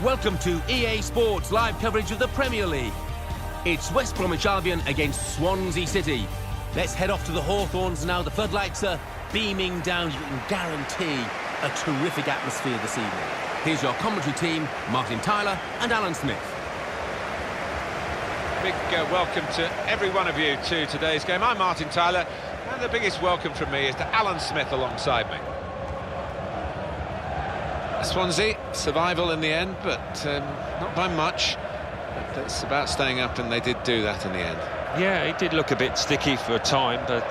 Welcome to EA Sports live coverage of the Premier League. It's West Bromwich Albion against Swansea City. Let's head off to the Hawthorns now. The floodlights are beaming down. You can guarantee a terrific atmosphere this evening. Here's your commentary team, Martin Tyler and Alan Smith. Big welcome to every one of you to today's game. I'm Martin Tyler, and the biggest welcome from me is to Alan Smith alongside me. Swansea, survival in the end, but not by much. But it's about staying up, and they did do that in the end. Yeah, it did look a bit sticky for a time, but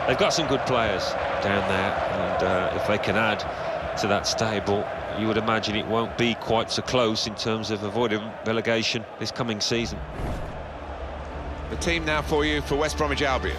they've got some good players down there, and if they can add to that stable, you would imagine it won't be quite so close in terms of avoiding relegation this coming season. The team now for you for West Bromwich Albion.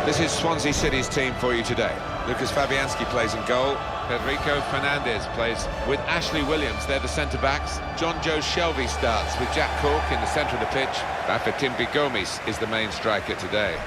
This is Swansea City's team for you today. Lucas Fabianski plays in goal. Federico Fernandez plays with Ashley Williams. They're the centre-backs. John Joe Shelby starts with Jack Cork in the centre of the pitch. Bafétimbi Gomis is the main striker today.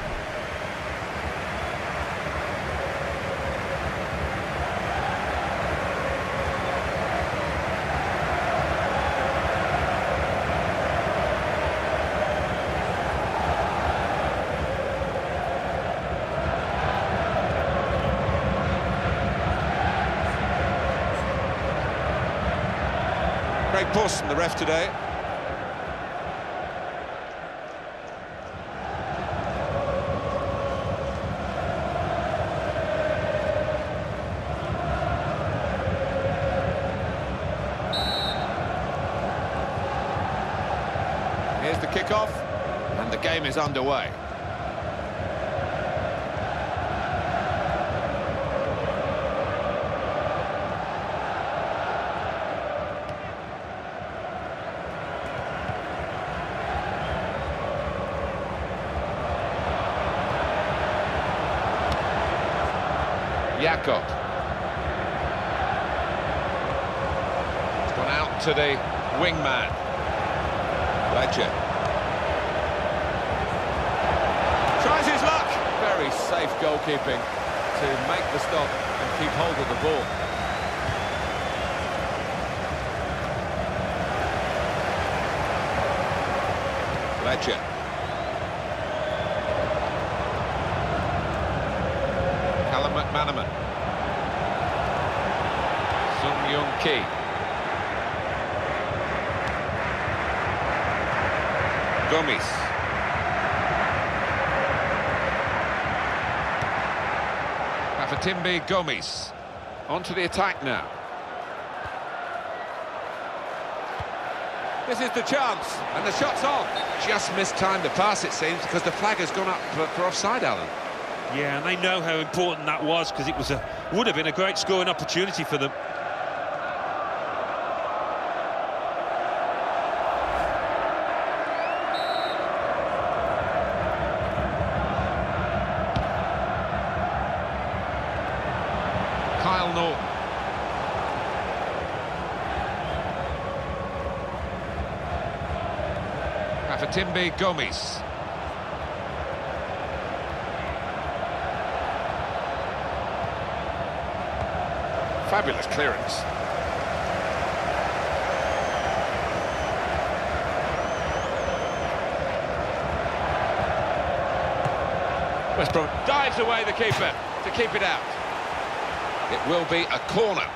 Craig Pawson, the ref today. Here's the kickoff, and the game is underway. Jakob. It's gone out to the wingman. Ledger. Tries his luck. Very safe goalkeeping to make the stop and keep hold of the ball. Ledger. Callum McManaman. Sung Young Ki. Gomis. Bafétimbi Gomis. Onto the attack now. This is the chance, and the shot's on. Just mistimed the pass, it seems, because the flag has gone up for offside, Alan. Yeah, and they know how important that was, because it would have been a great scoring opportunity for them. Kyle Norton. Bafétimbi Gomis. Fabulous clearance. West Brom dives away the keeper to keep it out. It will be a corner.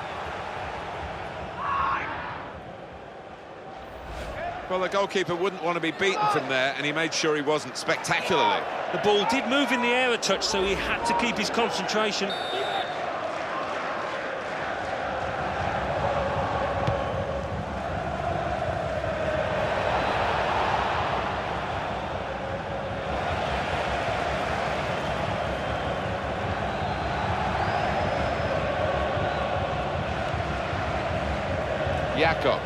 Well, the goalkeeper wouldn't want to be beaten from there, and he made sure he wasn't spectacularly. The ball did move in the air a touch, so he had to keep his concentration. Jakob.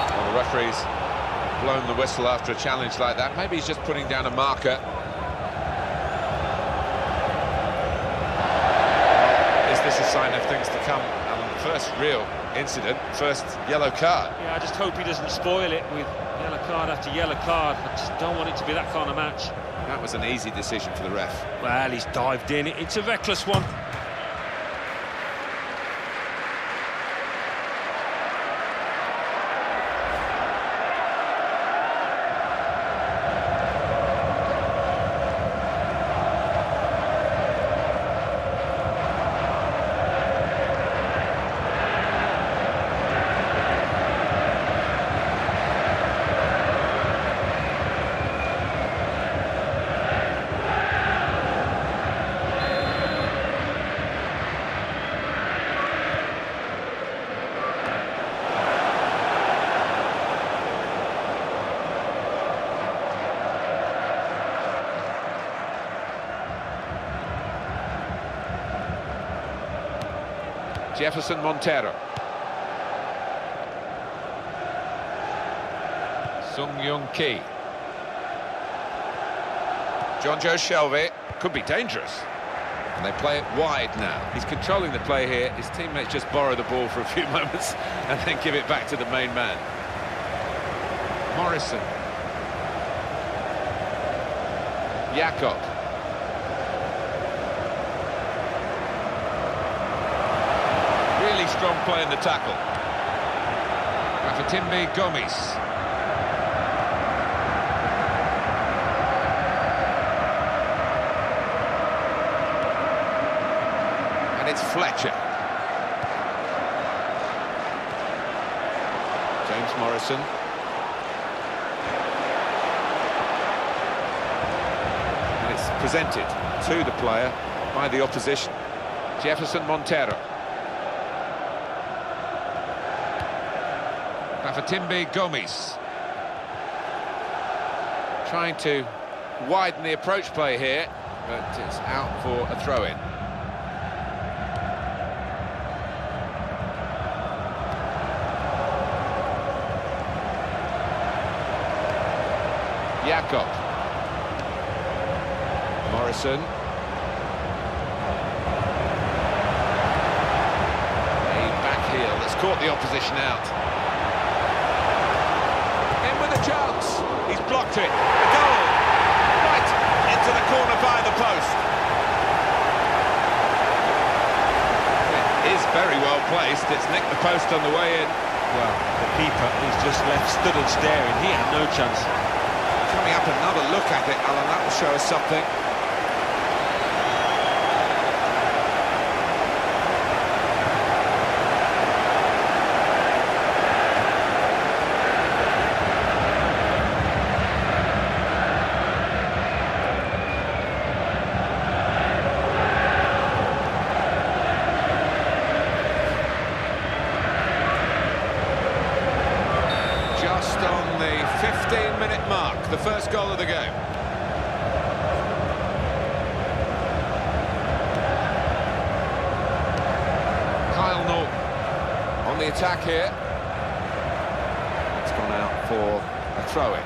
Well, the referee's blown the whistle after a challenge like that. Maybe he's just putting down a marker. What's to come? First real incident, first yellow card. Yeah, I just hope he doesn't spoil it with yellow card after yellow card. I just don't want it to be that kind of match. That was an easy decision for the ref. Well, he's dived in. It's a reckless one. Jefferson Montero. Sung-Young-Ki. John Joe Shelvey. Could be dangerous. And they play it wide now. He's controlling the play here. His teammates just borrow the ball for a few moments and then give it back to the main man. Morrison. Jakob. Really strong play in the tackle. Rafatimbi Gomes. And it's Fletcher. James Morrison. And it's presented to the player by the opposition. Jefferson Montero. Rafatimbi Gomes. Trying to widen the approach play here, but it's out for a throw-in. Jakob. Morrison. A back heel that's caught the opposition out. Chance. He's blocked it. A goal. Right into the corner by the post. It is very well placed. It's nicked the post on the way in. Well, the keeper is just left stood and staring. He had no chance. Coming up, another look at it, Alan. That will show us something. On the 15-minute mark, the first goal of the game. Kyle Norton on the attack here. It's gone out for a throw-in.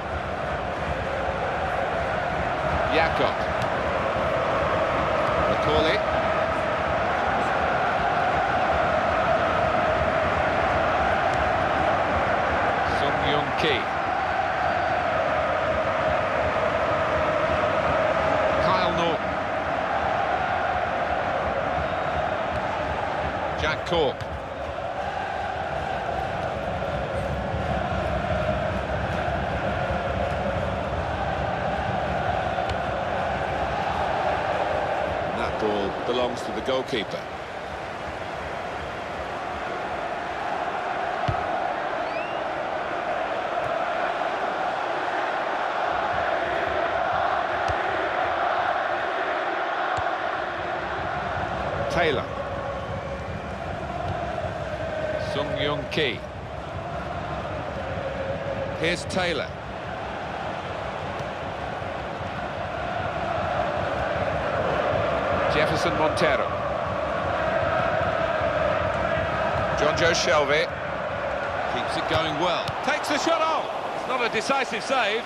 Jakob. Macaulay. Sung-Young-Ki. Kyle Norton. Jack Cork. And that ball belongs to the goalkeeper. Taylor. Sung-Young-Ki. Here's Taylor. Jefferson Montero. John Joe Shelvey. Keeps it going well. Takes the shot off. It's not a decisive save.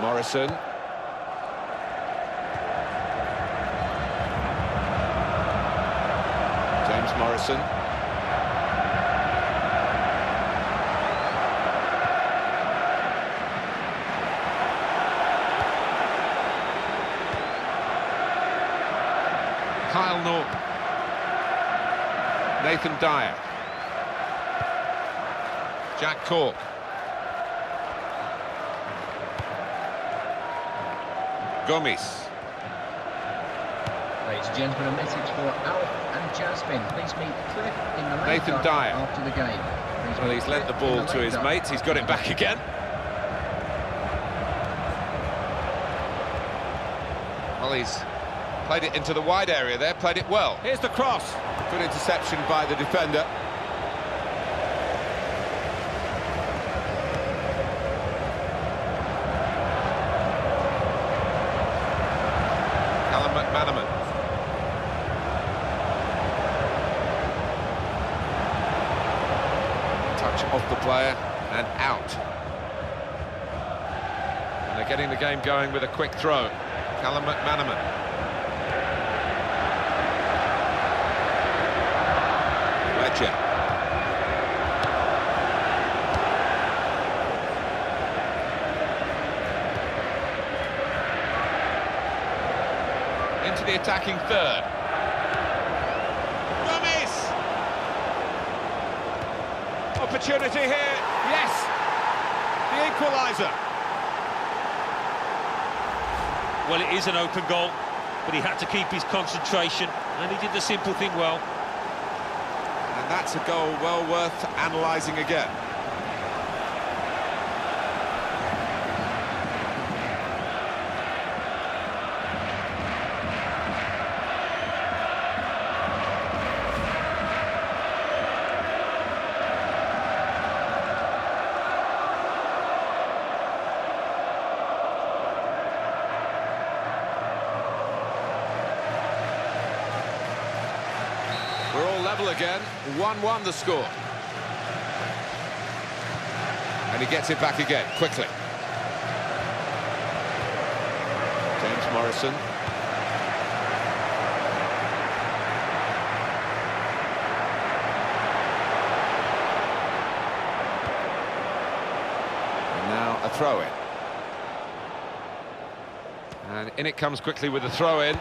Morrison. James Morrison. Kyle Norton. Nathan Dyer. Jack Cork. Gomes. Ladies and gentlemen, a message for Alf and Jasmine. Please meet Cliff in the late Nathan Dyer. after the game. Well, he's lent the ball to his mates. He's got it back again. Well, he's played it into the wide area there, played it well. Here's the cross. Good interception by the defender. McManaman. Touch off the player and out. And they're getting the game going with a quick throw. Callum McManaman. Ledger. Into the attacking third. Gomes! Opportunity here. Yes! The equaliser. Well, it is an open goal, but he had to keep his concentration, and he did the simple thing well. And that's a goal well worth analysing again. We're all level again, 1-1 the score. And he gets it back again, quickly. James Morrison. And now a throw-in. And in it comes quickly with the throw-in.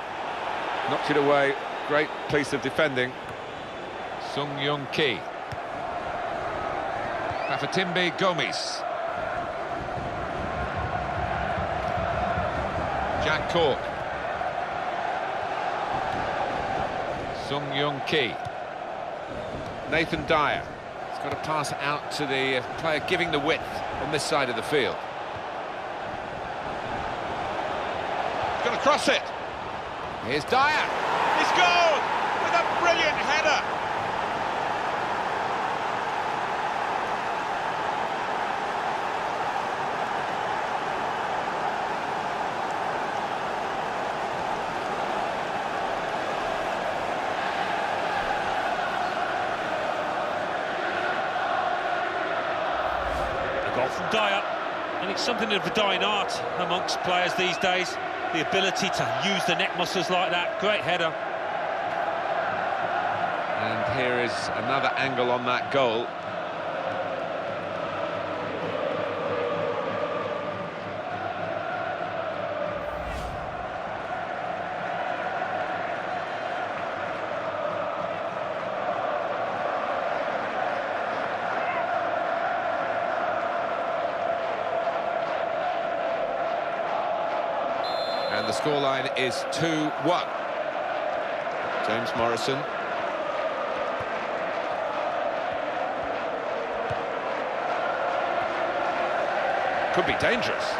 Knocks it away, great piece of defending. Sung Young Ki. Kafatimbe Gomes. Jack Cork. Sung Young Ki. Nathan Dyer. He's got to pass it out to the player giving the width on this side of the field. He's going to cross it. Here's Dyer. He's gone with a brilliant header. A goal from Dyer, and it's something of a dying art amongst players these days. The ability to use the neck muscles like that. Great header. And here is another angle on that goal. And the scoreline is 2-1. James Morrison. Could be dangerous.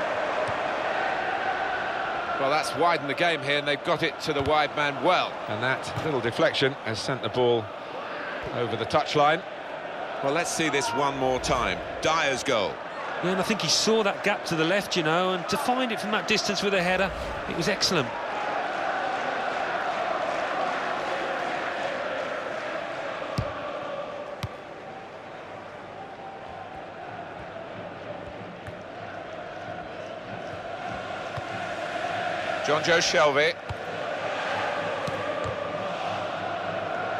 Well, that's widened the game here, and they've got it to the wide man well. And that little deflection has sent the ball over the touchline. Well, let's see this one more time. Dyer's goal. Yeah, and I think he saw that gap to the left, you know, and to find it from that distance with a header, it was excellent. John Joe Shelvey.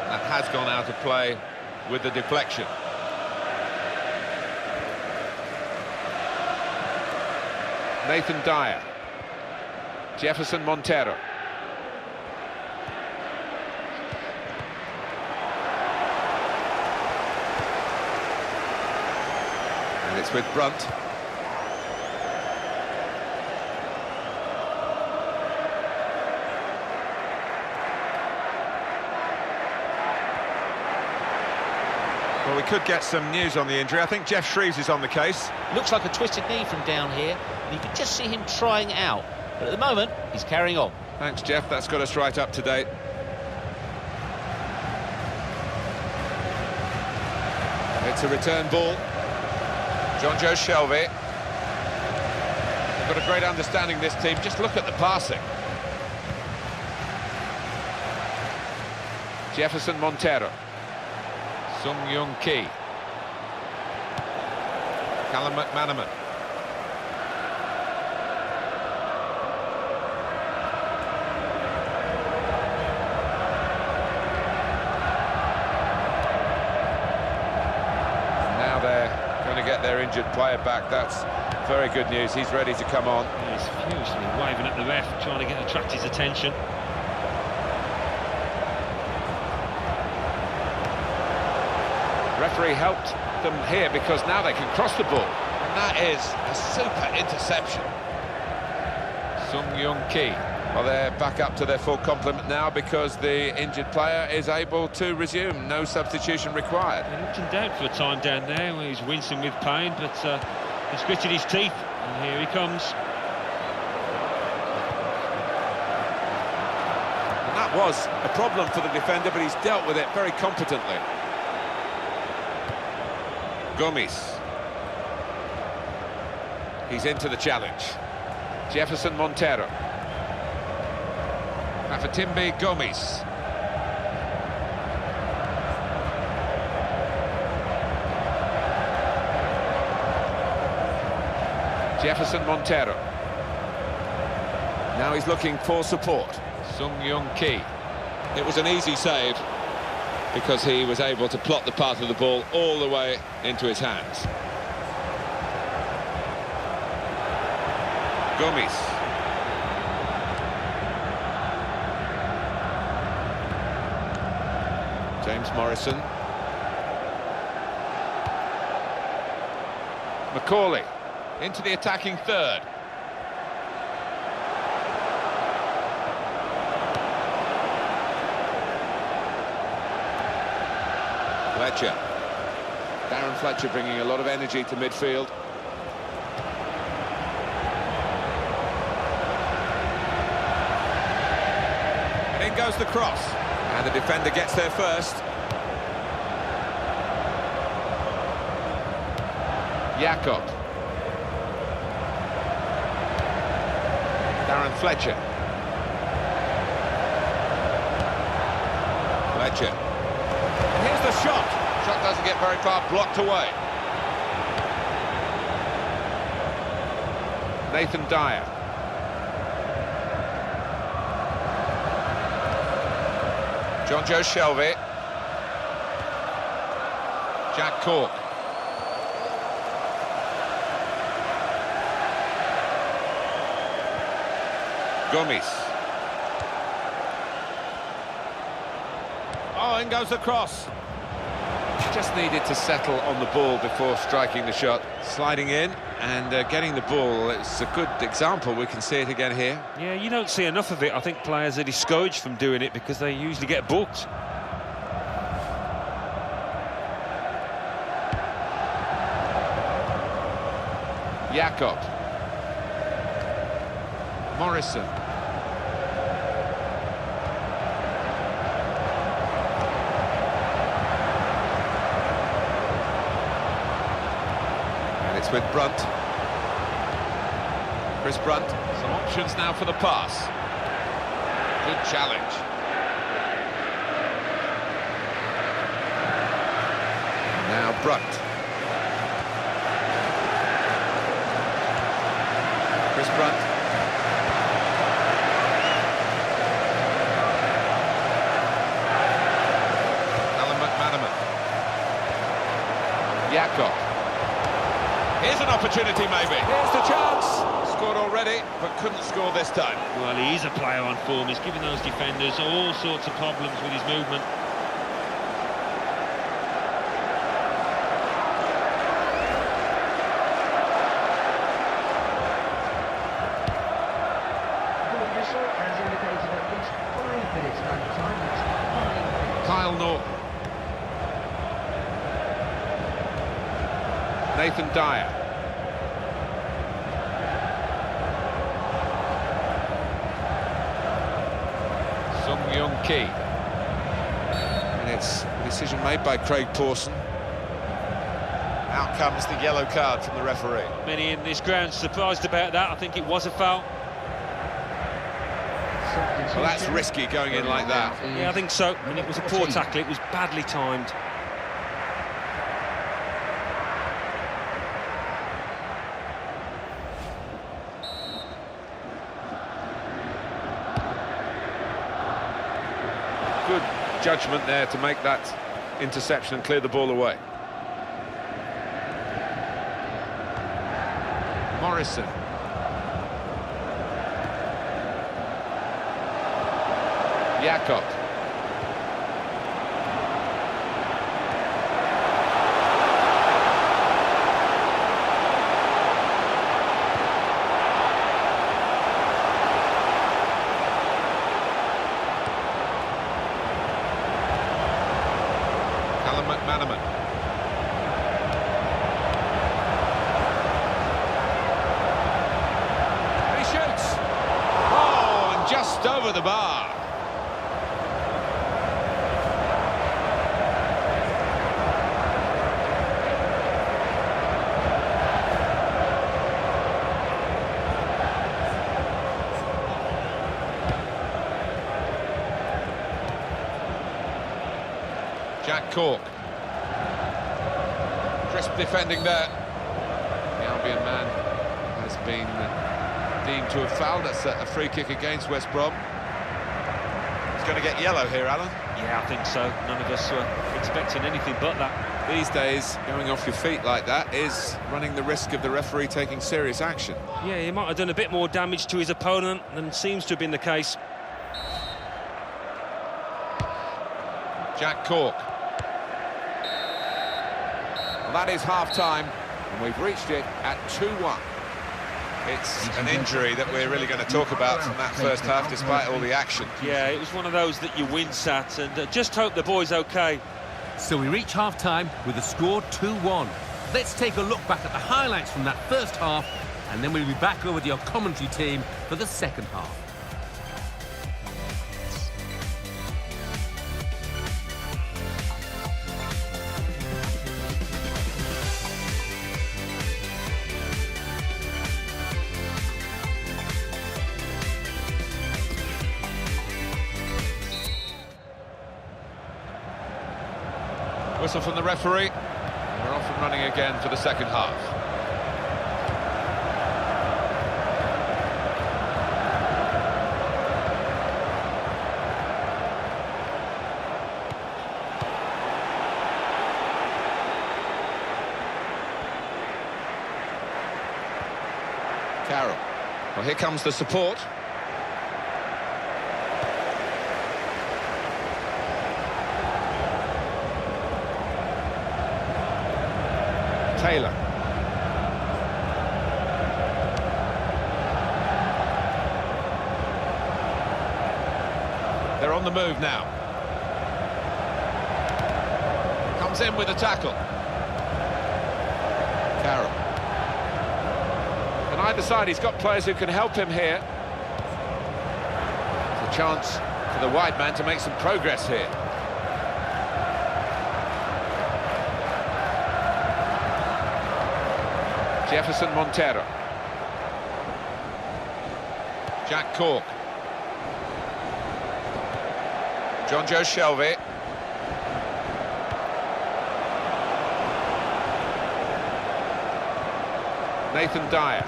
That has gone out of play with the deflection. Nathan Dyer. Jefferson Montero. And it's with Brunt. Well, we could get some news on the injury. I think Jeff Shreves is on the case. Looks like a twisted knee from down here, and you can just see him trying it out. But at the moment, he's carrying on. Thanks, Jeff. That's got us right up to date. It's a return ball. John Joe Shelvey. Got a great understanding, this team. Just look at the passing. Jefferson Montero. Sung Young Ki. Callum McManaman. Now they're going to get their injured player back. That's very good news. He's ready to come on. He's furiously waving at the ref, trying to attract his attention. Referee helped them here because now they can cross the ball, and that is a super interception. Sung Young Ki. Well, they're back up to their full complement now because the injured player is able to resume. No substitution required. He looked in doubt for a time down there where he's wincing with pain, but he's gritted his teeth, and here he comes. And that was a problem for the defender, but he's dealt with it very competently. Gomes. He's into the challenge. Jefferson Montero. Afatimbe Gomes. Jefferson Montero. Now he's looking for support. Sung Young Ki. It was an easy save, because he was able to plot the path of the ball all the way into his hands. Gomes. James Morrison. Macaulay into the attacking third. Fletcher. Darren Fletcher bringing a lot of energy to midfield. In goes the cross, and the defender gets there first. Jakob. Darren Fletcher. Fletcher. And here's the shot. Shot doesn't get very far, blocked away. Nathan Dyer. John Joe Shelvey. Jack Cork. Gomes. Oh, in goes the cross. Just needed to settle on the ball before striking the shot. Sliding in and getting the ball. It's a good example. We can see it again here. Yeah, you don't see enough of it. I think players are discouraged from doing it because they usually get booked. Jakob. Morrison. And it's with Brunt. Chris Brunt. Some options now for the pass. Good challenge. Now Brunt. Chris Brunt. Here's an opportunity, maybe. Here's the chance. Scored already, but couldn't score this time. Well, he is a player on form. He's giving those defenders all sorts of problems with his movement. Has indicated at least 5 minutes of added time. That's 5 minutes. Kyle Norton. Nathan Dyer. Sung Young Ki. And it's a decision made by Craig Pawson. Out comes the yellow card from the referee. Many in this ground surprised about that. I think it was a foul. Well, that's risky going in like that. Yeah, I think so. I mean, it was a poor tackle. It was badly timed. Good judgment there to make that interception and clear the ball away. Morrison. Jakob. Callum McManaman. And he shoots. Oh, and just over the bar. Jack Cork. Crisp defending there. The Albion man has been deemed to have fouled. That's a free kick against West Brom. He's going to get yellow here, Alan. Yeah, I think so. None of us were expecting anything but that. These days, going off your feet like that is running the risk of the referee taking serious action. Yeah, he might have done a bit more damage to his opponent than seems to have been the case. Jack Cork. Well, that is half-time, and we've reached it at 2-1. It's an injury that we're really going to talk about from that first half, despite all the action. Yeah, it was one of those that you wince at, and just hope the boy's okay. So we reach half-time with the score 2-1. Let's take a look back at the highlights from that first half, and then we'll be back over with your commentary team for the second half. Whistle from the referee. We're off and running again for the second half. Carroll. Well, here comes the support. Taylor. They're on the move now. Comes in with a tackle. Carroll. On either side, he's got players who can help him here. It's a chance for the wide man to make some progress here. Jefferson Montero. Jack Cork. John Joe Shelvey. Nathan Dyer.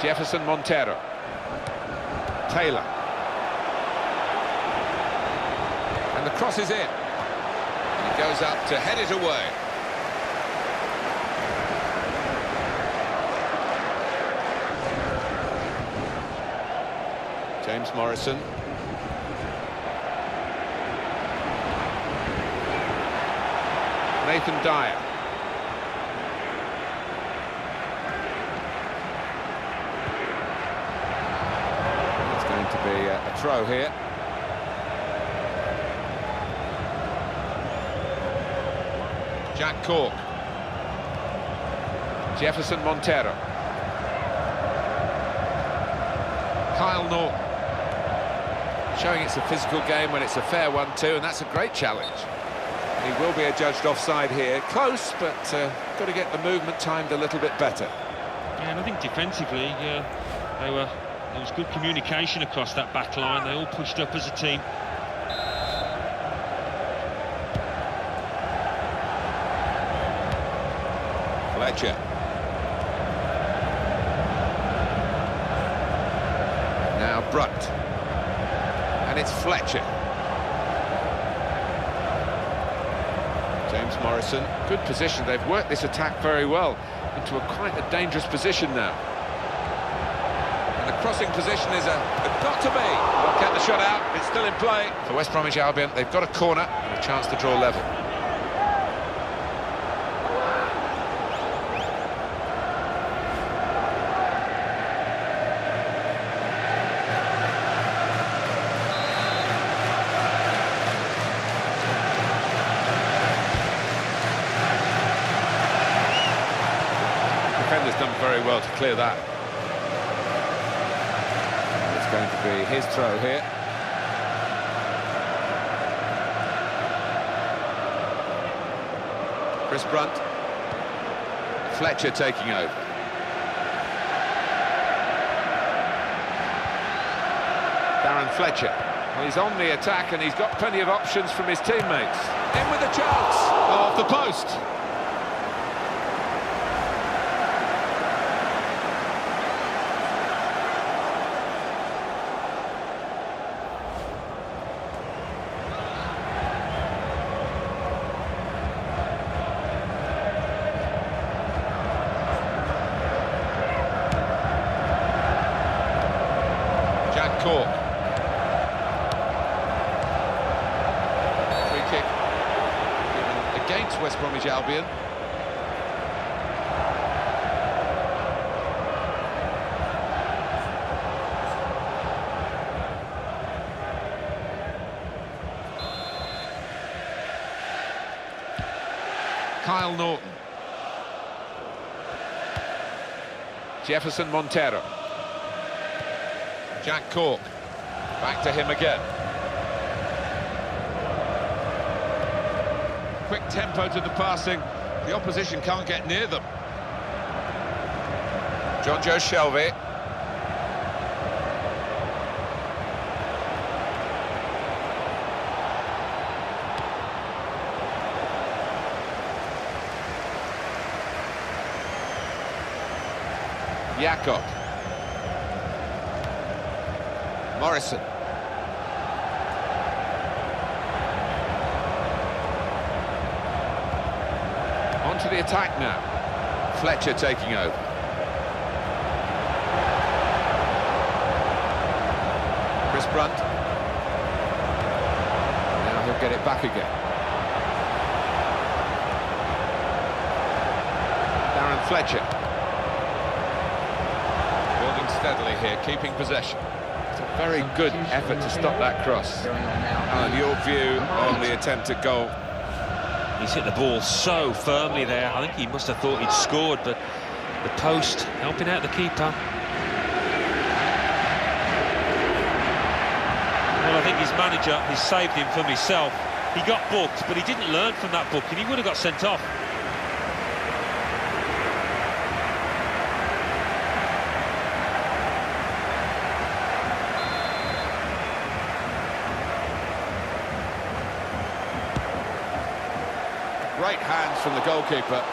Jefferson Montero. Taylor. And the cross is in. And he goes up to head it away. James Morrison. Nathan Dyer. It's going to be a throw here. Jack Cork. Jefferson Montero. Kyle Norton. Showing it's a physical game when it's a fair one too, and that's a great challenge. He will be adjudged offside here. Close, but got to get the movement timed a little bit better. Yeah, and I think defensively, there was good communication across that back line. They all pushed up as a team. Fletcher. Now Brunt. And it's Fletcher. James Morrison, good position. They've worked this attack very well into quite a dangerous position now. And the crossing position is got to be. Won't get the shot out. It's still in play. For West Bromwich Albion, they've got a corner and a chance to draw level. Defender's done very well to clear that. It's going to be his throw here. Chris Brunt. Fletcher taking over. Darren Fletcher. Well, he's on the attack and he's got plenty of options from his teammates. In with a chance. Off the post. Cork. Free kick given against West Bromwich Albion. Kyle Norton. Jefferson Montero. Jack Cork, back to him again. Quick tempo to the passing, the opposition can't get near them. John Joe Shelvey. Jakob. Morrison. On to the attack now. Fletcher taking over. Chris Brunt. Now he'll get it back again. Darren Fletcher. Building steadily here, keeping possession. Very good effort to stop that cross. Alan, your view on the attempt at goal? He's hit the ball so firmly there. I think he must have thought he'd scored, but the post helping out the keeper. Well, I think his manager has saved him from himself. He got booked, but he didn't learn from that booking. He would have got sent off. Great hands from the goalkeeper.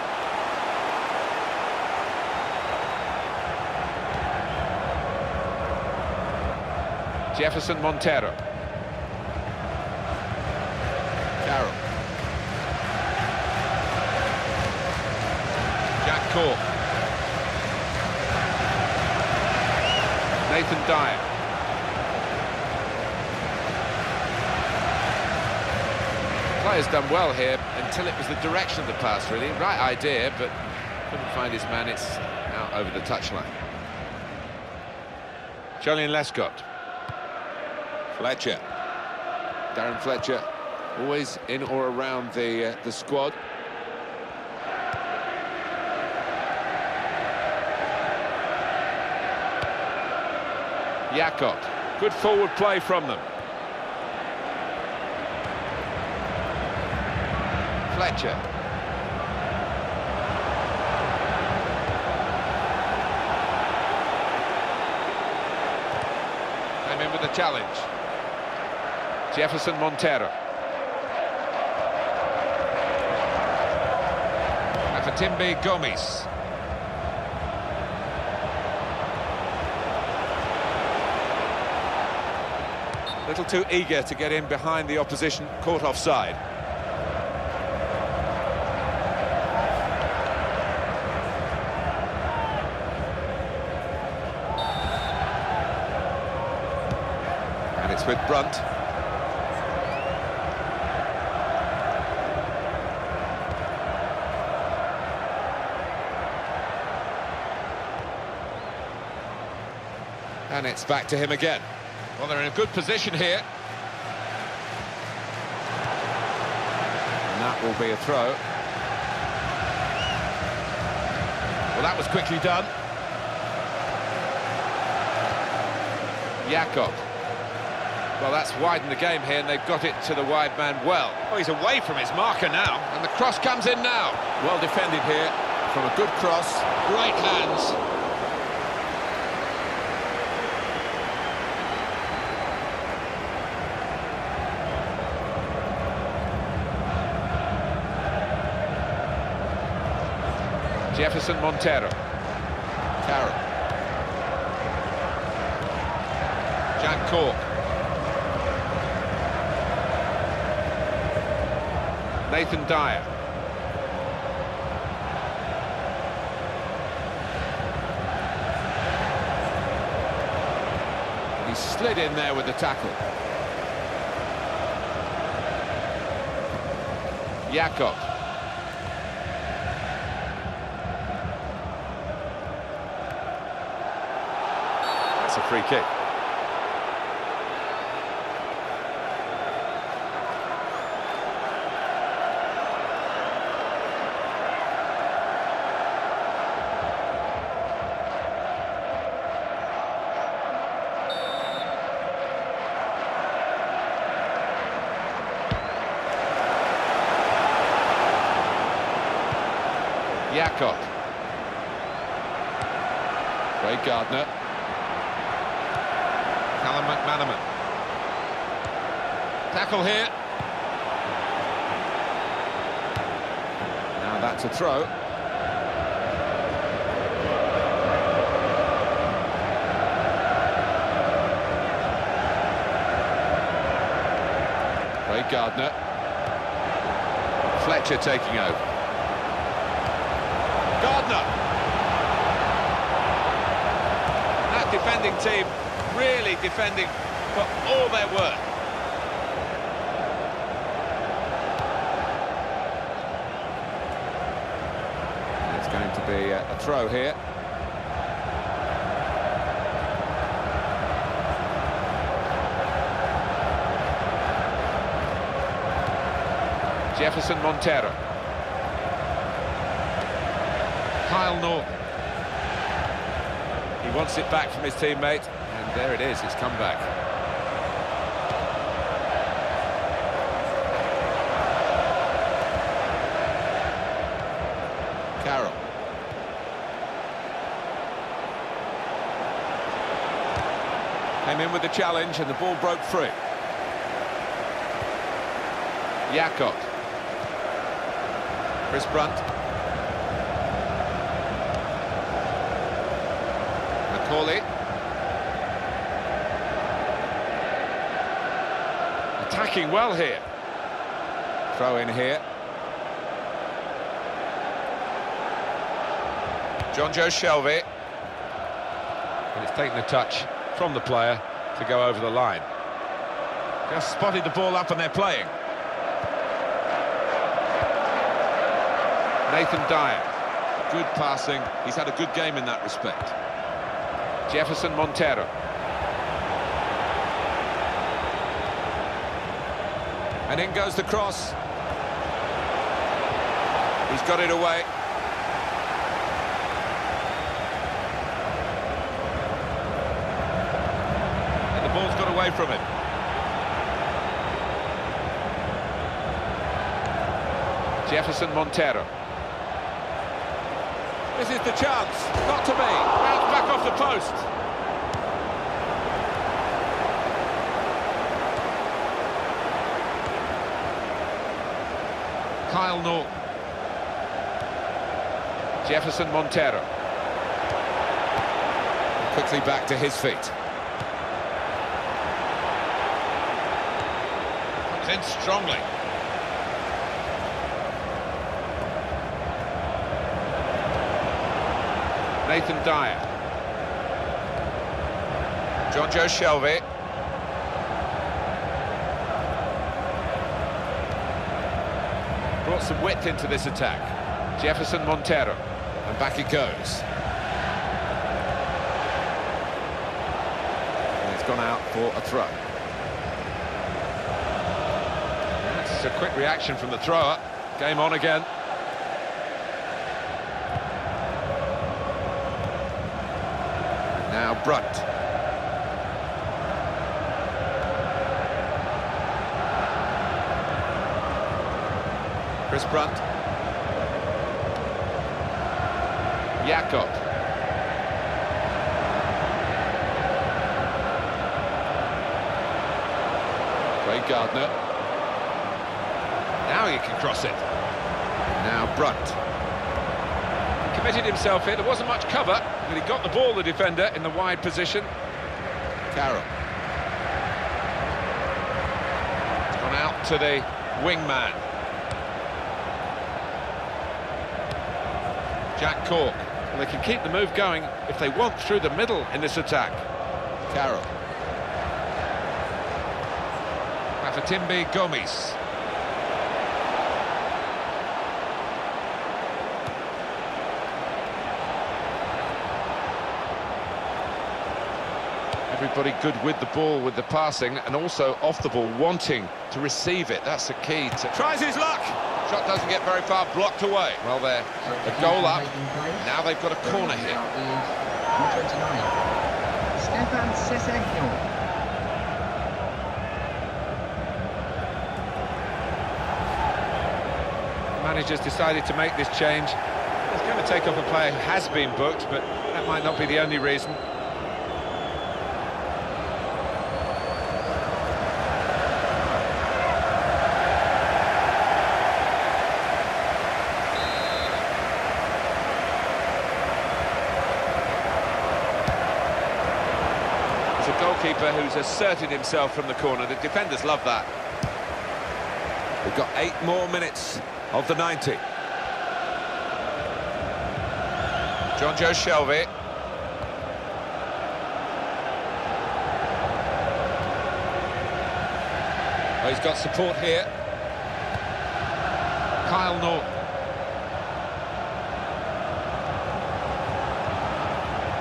Jefferson Montero. Carroll. Jack Cork. Nathan Dyer. Player's done well here until it was the direction of the pass, really. Right idea, but couldn't find his man. It's out over the touchline. Julian Lescott. Fletcher. Darren Fletcher, always in or around the squad. Yakot. Good forward play from them. Fletcher. Came in with the challenge. Jefferson Montero. Afatimbe Gomes. Little too eager to get in behind the opposition, caught offside. And it's with Brunt. And it's back to him again. Well, they're in a good position here. And that will be a throw. Well, that was quickly done. Jakob. Well, that's widened the game here, and they've got it to the wide man well. Oh, he's away from his marker now, and the cross comes in now. Well defended here, from a good cross, great hands. Jefferson Montero. Carroll. Jack Cork. Nathan Dyer. He slid in there with the tackle. Jakob. That's a free kick. Jakob. Craig Gardner. Callum McManaman. Tackle here. Now that's a throw. Craig Gardner. Fletcher taking over. Gardner. That defending team really defending for all their worth. And it's going to be a throw here. Jefferson Montero. Kyle Norton. He wants it back from his teammate, and there it is, it's come back. Carroll. Came in with the challenge, and the ball broke free. Jakob. Chris Brunt. Macaulay. Attacking well here. Throw in here. John Joe Shelvey. And it's taken a touch from the player to go over the line. Just spotted the ball up and they're playing. Nathan Dyer. Good passing. He's had a good game in that respect. Jefferson Montero. And in goes the cross. He's got it away. And the ball's got away from him. Jefferson Montero. This is the chance. Not to be. Bounce back off the post. Kyle Norton. Jefferson Montero. Quickly back to his feet. Comes in strongly. Nathan Dyer. John Joe Shelvey. Brought some width into this attack. Jefferson Montero. And back it goes. And it's gone out for a throw. That's a quick reaction from the thrower. Game on again. Now Brunt. Chris Brunt. Jakob. Craig Gardner. Now he can cross it. Now Brunt. He committed himself here. There wasn't much cover, but he got the ball, the defender, in the wide position. Carroll. It's gone out to the wingman. Jack Cork. Well, they can keep the move going if they want through the middle in this attack. Carroll. Rafatimbi Gomes. Everybody good with the ball, with the passing, and also off the ball, wanting to receive it. That's the key. Tries his luck. Shot doesn't get very far, blocked away. Well, they're a goal up. Now they've got a corner here. Stefan Sessegnon. Manager's decided to make this change. He's going to take off a player who has been booked, but that might not be the only reason. Goalkeeper who's asserted himself from the corner. The defenders love that. We've got 8 more minutes of the 90. John Joe Shelvey. Oh, he's got support here. Kyle Norton.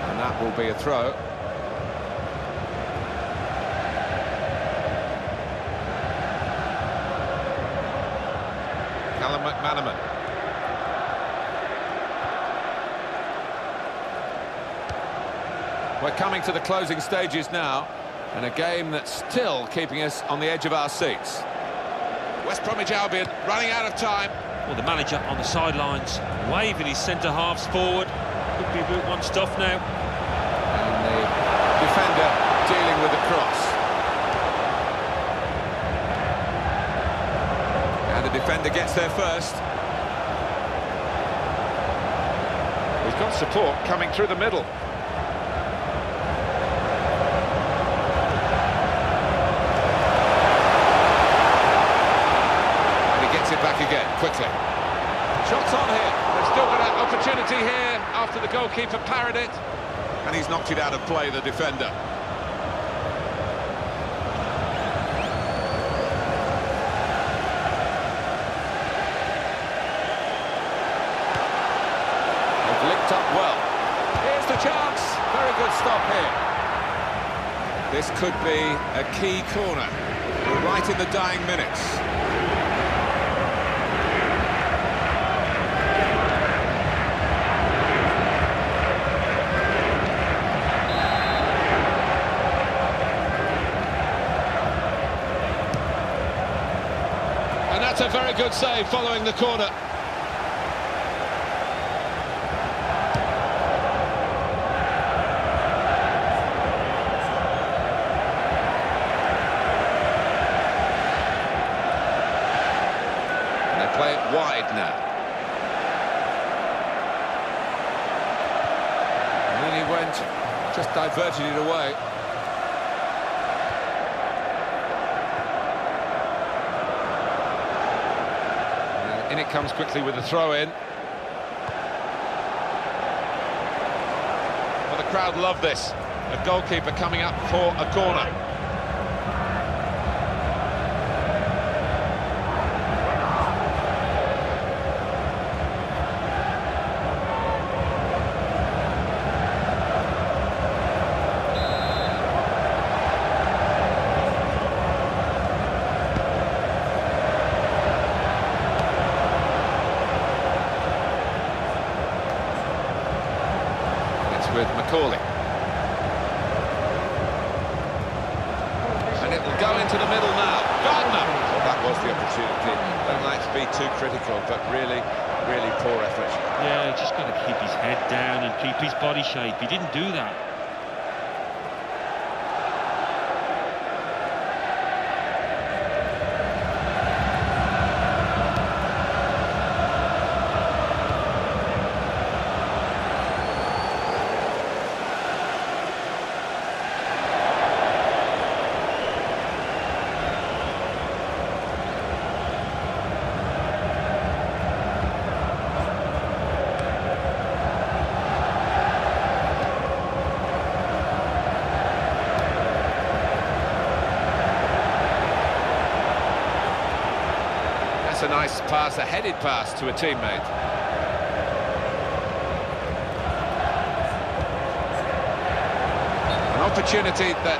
And that will be a throw. McManaman. We're coming to the closing stages now, and a game that's still keeping us on the edge of our seats. West Bromwich Albion running out of time. Well, the manager on the sidelines, waving his centre-halves forward. Could be Route 1 stuff now. And the defender dealing with the cross. The defender gets there first. We've got support coming through the middle. And he gets it back again, quickly. Shots on here. They've still got an opportunity here after the goalkeeper parried it. And he's knocked it out of play, the defender. kept up well. Here's the chance. Very good stop here. This could be a key corner. We're right in the dying minutes. And that's a very good save following the corner. Play it wide now. And then he went, just diverted it away. And in it comes quickly with the throw-in. Well, the crowd love this. A goalkeeper coming up for a corner. With McCauley. And it will go into the middle now. Gardner! Well, that was the opportunity. Don't like to be too critical, but really, really poor effort. Yeah, he's just got to keep his head down and keep his body shape. He didn't do that. That's a nice pass, a headed pass to a teammate. An opportunity that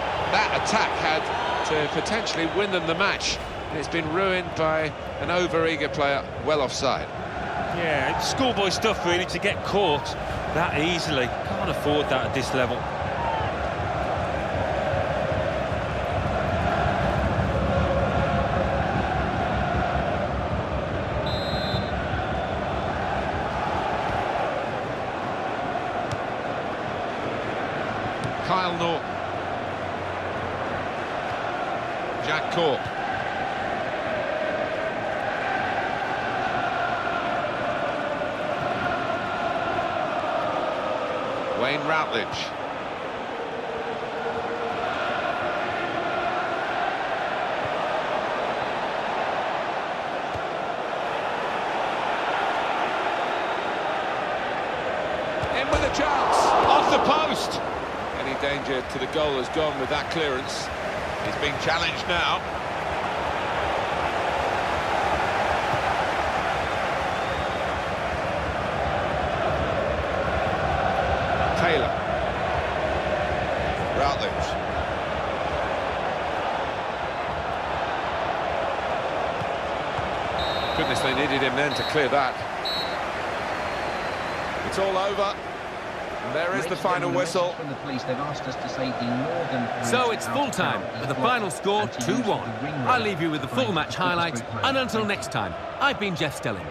attack had to potentially win them the match. And it's been ruined by an over-eager player well offside. Yeah, it's schoolboy stuff really to get caught that easily. Can't afford that at this level. Kyle Norton. Jack Cork. Wayne Routledge. In with a chance. Off the post. Any danger to the goal has gone with that clearance. He's being challenged now. Taylor. Routledge. Goodness, they needed him then to clear that. It's all over. And there is the final whistle. From the police, they've asked us to say the northern. So it's full-time, with the final score 2-1. I'll leave you with the full match highlights, and until next time, I've been Jeff Stelling.